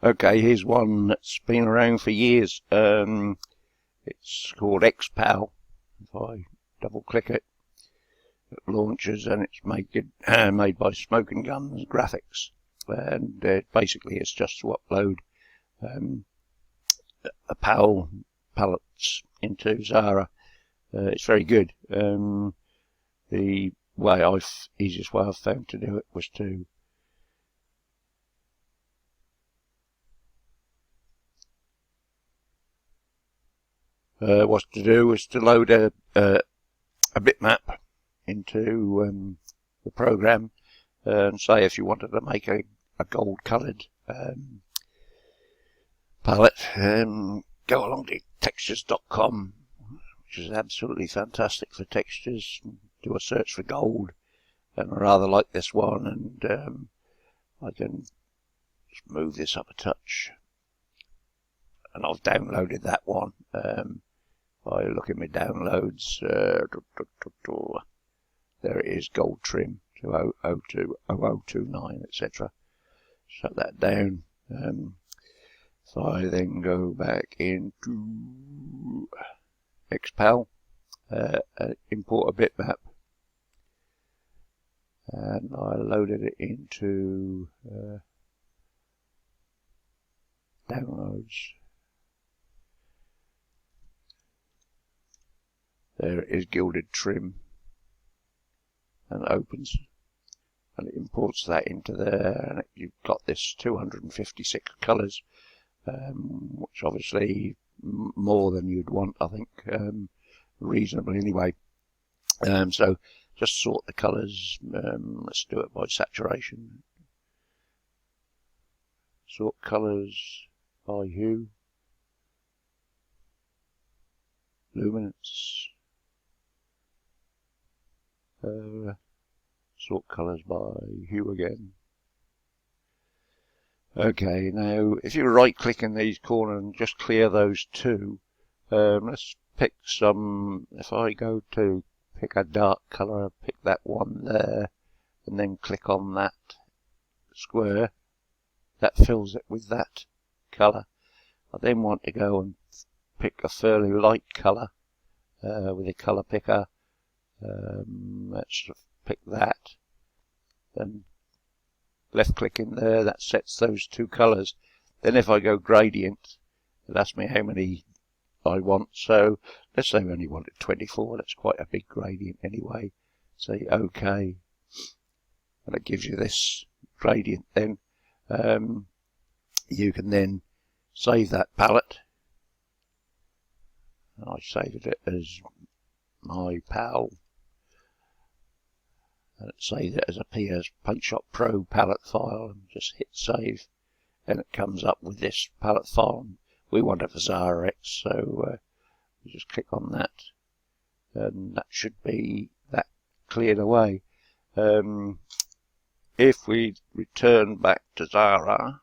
Okay, here's one that's been around for years. It's called XPAL. If I double click it, it launches, and it's made by Smoke and Guns Graphics. And basically it's just to upload a PAL palettes into Xara. It's very good. The easiest way I've found to do it was to load a bitmap into the program, and say if you wanted to make a gold coloured palette, go along to textures.com, which is absolutely fantastic for textures. Do a search for gold, and I rather like this one, and I can just move this up a touch, and I've downloaded that one. If I look at my downloads, there it is, gold trim to 0029, etc. Shut that down. If I then go back into XPAL, import a bitmap, and I loaded it into downloads. There it is, gilded trim, and opens, and it imports that into there, and you've got this 256 colours, which obviously more than you'd want, I think, reasonably anyway. So just sort the colours. Let's do it by saturation. Sort colours by hue, luminance. Sort colours by hue again. Okay, now if you right click in these corners and just clear those two, let's pick some. If I go to pick a dark colour, pick that one there, and then click on that square, that fills it with that colour. I then want to go and pick a fairly light colour with a colour picker. Let's pick that, then left click in there, that sets those two colours. Then if I go gradient, it asks me how many I want, so let's say we only wanted 24. That's quite a big gradient anyway. Say OK, and it gives you this gradient. Then you can then save that palette. I saved it as my PAL, and it saved it as a PS Paintshop Pro palette file, and just hit save, and it comes up with this palette file. We want it for Xara X, so we just click on that, and that should be that cleared away. If we return back to Xara,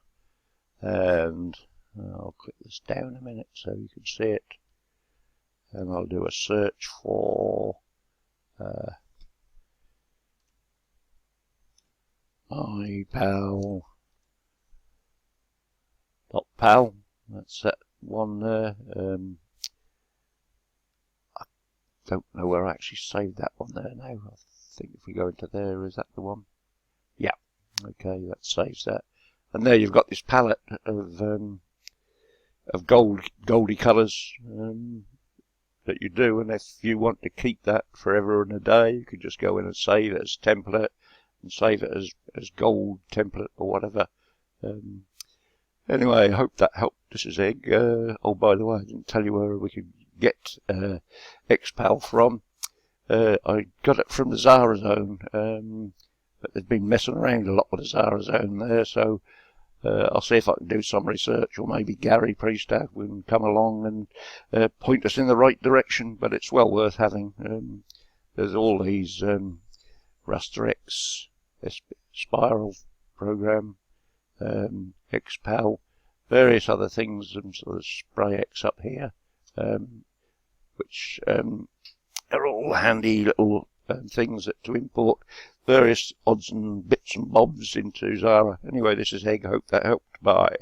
and I'll click this down a minute so you can see it, and I'll do a search for iPal.pal. That's that one there. I don't know where I actually saved that one there now. I think if we go into there, is that the one? Yeah. Okay, that saves that. And there you've got this palette of goldy colours that you do. And if you want to keep that forever and a day, you can just go in and save it as template, and save it as gold template or whatever. Anyway, I hope that helped. This is Egg. Oh, by the way, I didn't tell you where we could get XPAL from. I got it from the Xara Zone, but they've been messing around a lot with the Xara Zone there, so I'll see if I can do some research, or maybe Gary Priestad will come along and point us in the right direction, but it's well worth having. There's all these Raster X, Spiral program, XPAL, various other things, and sort of Spray X up here, which are all handy little things to import various odds and bits and bobs into Xara. Anyway, this is Egg. Hope that helped. Bye.